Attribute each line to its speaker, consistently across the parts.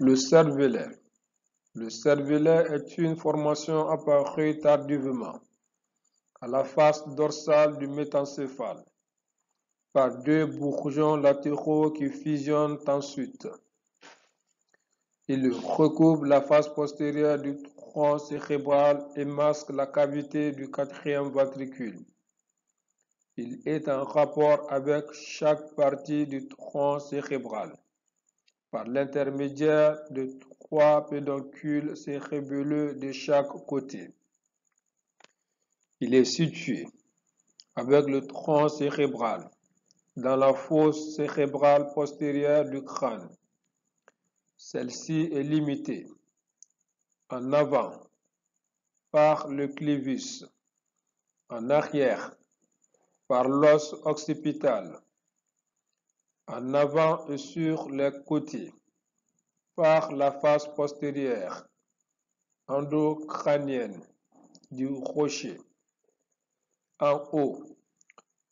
Speaker 1: Le cervelet. Le cervelet est une formation apparue tardivement à la face dorsale du mésencéphale par deux bourgeons latéraux qui fusionnent ensuite. Il recouvre la face postérieure du tronc cérébral et masque la cavité du quatrième ventricule. Il est en rapport avec chaque partie du tronc cérébral par l'intermédiaire de trois pédoncules cérébelleux de chaque côté. Il est situé avec le tronc cérébral dans la fosse cérébrale postérieure du crâne. Celle-ci est limitée en avant par le clivus, en arrière par l'os occipital, en avant et sur les côtés par la face postérieure endocrânienne du rocher. En haut,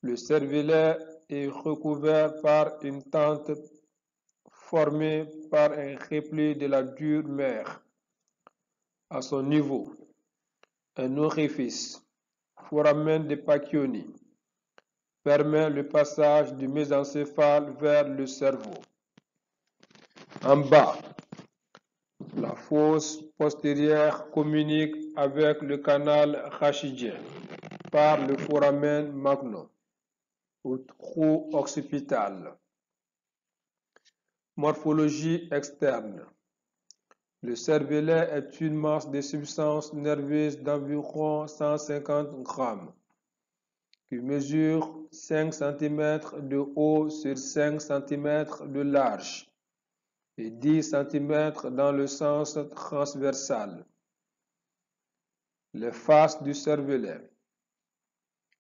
Speaker 1: le cervelet est recouvert par une tente formée par un repli de la dure mère. À son niveau, un orifice, foramen de Pacchioni, permet le passage du mésencéphale vers le cerveau. En bas, la fosse postérieure communique avec le canal rachidien par le foramen magnum au trou occipital. Morphologie externe. Le cervelet est une masse de substance nerveuse d'environ 150 grammes qui mesure 5 cm de haut sur 5 cm de large et 10 cm dans le sens transversal. Les faces du cervelet.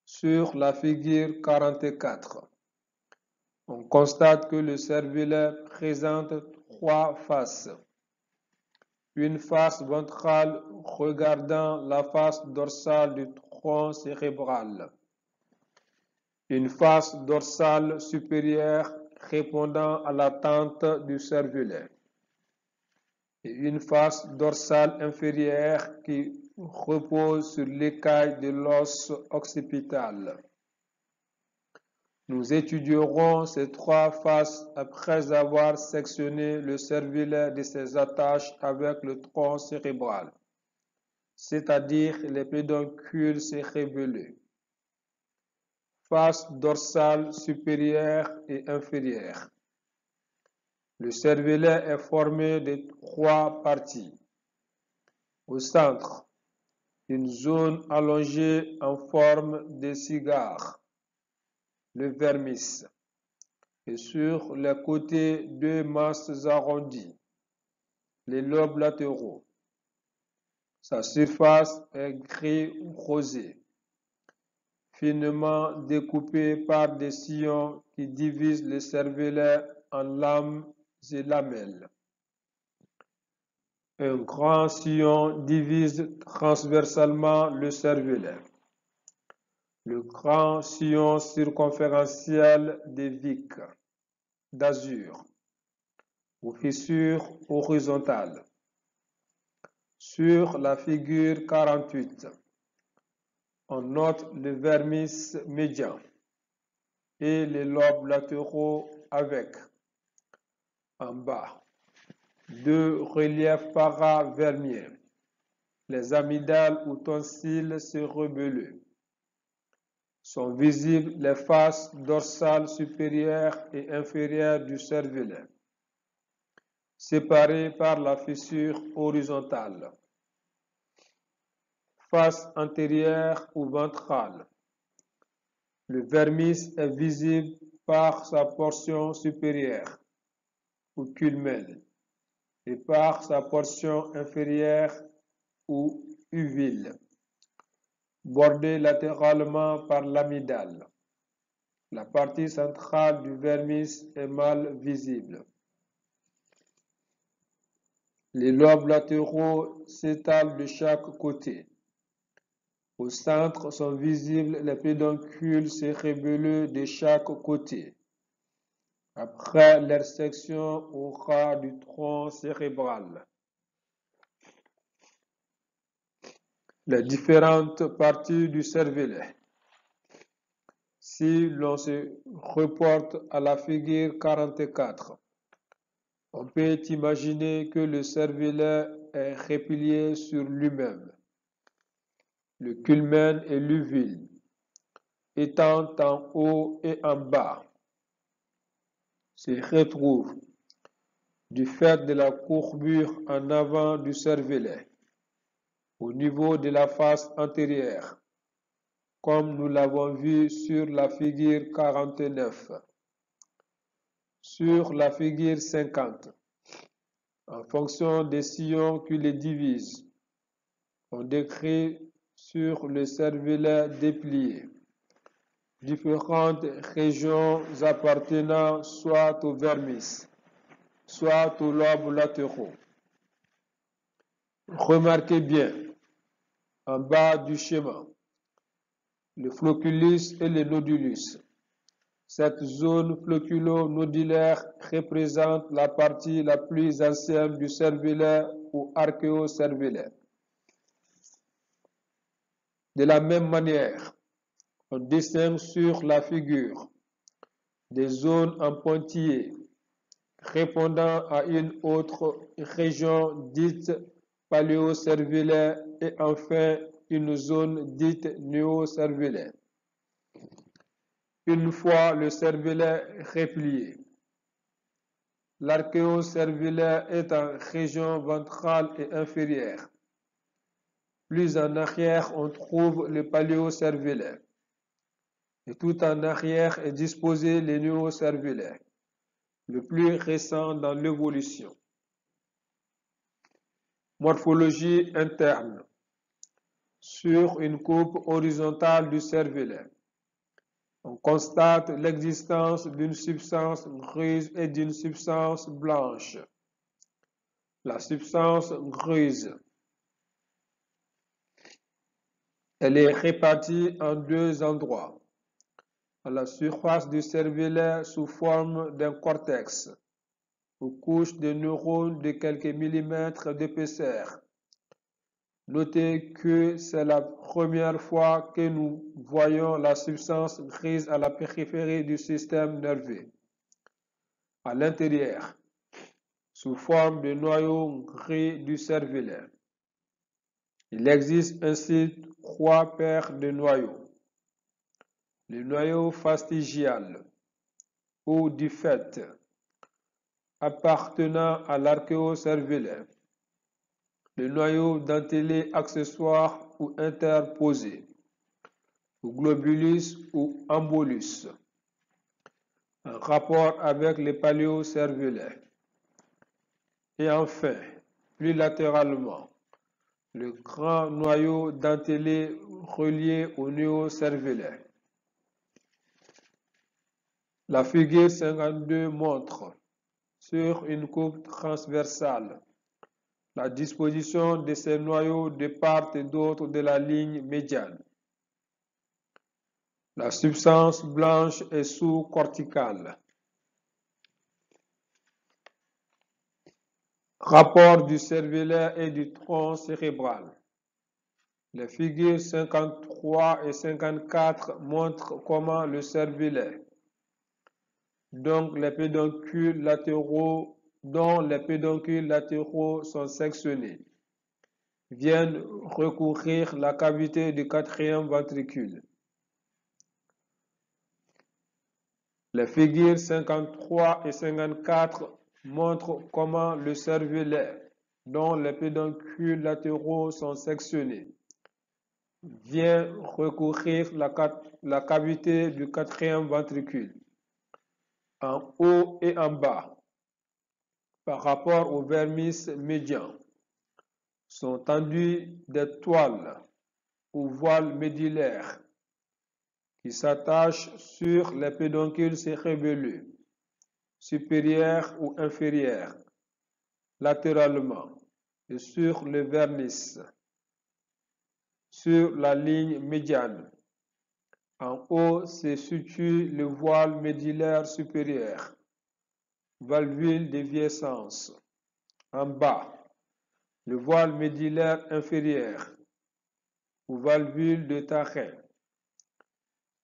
Speaker 1: Sur la figure 44, on constate que le cervelet présente trois faces. Une face ventrale regardant la face dorsale du tronc cérébral. Une face dorsale supérieure répondant à l'attente du cervelet. Et une face dorsale inférieure qui repose sur l'écaille de l'os occipital. Nous étudierons ces trois faces après avoir sectionné le cervelet de ses attaches avec le tronc cérébral, c'est-à-dire les pédoncules cérébelleux. Face dorsale supérieure et inférieure. Le cervelet est formé de trois parties. Au centre, une zone allongée en forme de cigare, le vermis, et sur les côtés deux masses arrondies, les lobes latéraux. Sa surface est gris rosé, finement découpée par des sillons qui divisent le cervelet en lames et lamelles. Un grand sillon divise transversalement le cervelet. Le grand sillon circonférentiel des Vic d'azur aux fissures horizontales. Sur la figure 48, on note le vermis médian et les lobes latéraux avec, en bas, deux reliefs paravermiens, les amygdales ou tonsilles cérébelleux. Sont visibles les faces dorsales supérieures et inférieures du cervelet, séparées par la fissure horizontale. Face antérieure ou ventrale. Le vermis est visible par sa portion supérieure ou culmelle et par sa portion inférieure ou uvule, bordée latéralement par l'amygdale. La partie centrale du vermis est mal visible. Les lobes latéraux s'étalent de chaque côté. Au centre sont visibles les pédoncules cérébelleux de chaque côté. après l'intersection au ras du tronc cérébral. Les différentes parties du cervelet. Si l'on se reporte à la figure 44, on peut imaginer que le cervelet est replié sur lui-même. Le culmen et l'uvule étant en haut et en bas se retrouvent du fait de la courbure en avant du cervelet au niveau de la face antérieure, comme nous l'avons vu sur la figure 49. Sur la figure 50, en fonction des sillons qui les divisent, on décrit sur le cervelet déplié différentes régions appartenant soit au vermis, soit aux lobes latéraux. Remarquez bien, en bas du schéma, le flocculus et le nodulus. Cette zone floculo-nodulaire représente la partie la plus ancienne du cervelet ou archéocervelet. De la même manière, on distingue sur la figure des zones en pointillés répondant à une autre région dite paléocervelet et enfin une zone dite néocervelet. Une fois le cervelet replié, l'archéocervelet est en région ventrale et inférieure. Plus en arrière, on trouve le paléocervelet. Et tout en arrière est disposé le néocervelet, le plus récent dans l'évolution. Morphologie interne. Sur une coupe horizontale du cervelet, on constate l'existence d'une substance grise et d'une substance blanche. La substance grise, elle est répartie en deux endroits. À la surface du cervelet sous forme d'un cortex, aux couches de neurones de quelques millimètres d'épaisseur. Notez que c'est la première fois que nous voyons la substance grise à la périphérie du système nerveux. À l'intérieur, sous forme de noyau gris du cervelet. Il existe ainsi trois paires de noyaux. Le noyau fastigial ou du fait, appartenant à l'archéocervelet. Le noyau dentelé accessoire ou interposé, ou globulus ou embolus, en rapport avec le paléocervelet. Et enfin, plus latéralement, le grand noyau dentelé relié au néocervelet. La figure 52 montre, sur une coupe transversale, la disposition de ces noyaux de part et d'autre de la ligne médiane. La substance blanche est sous-corticale. Rapport du cervelet et du tronc cérébral. Les figures 53 et 54 montrent comment le cervelet, donc les pédoncules latéraux, dont les pédoncules latéraux sont sectionnés, viennent recouvrir la cavité du quatrième ventricule. Les figures 53 et 54 montrent comment le cervelet, dont les pédoncules latéraux sont sectionnés, vient recouvrir la cavité du quatrième ventricule, en haut et en bas, par rapport au vermis médian. Sont tendues des toiles ou voiles médullaires qui s'attachent sur les pédoncules cérébelleux, supérieurs ou inférieurs, latéralement et sur le vernis, sur la ligne médiane. En haut se situe le voile médullaire supérieur valvule déviescence. En bas, le voile médullaire inférieur ou valvule de Tachet,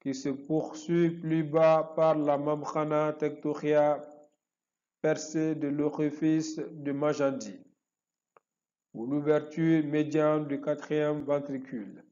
Speaker 1: qui se poursuit plus bas par la membrana tectoria percée de l'orifice de Majandi, ou l'ouverture médiane du quatrième ventricule.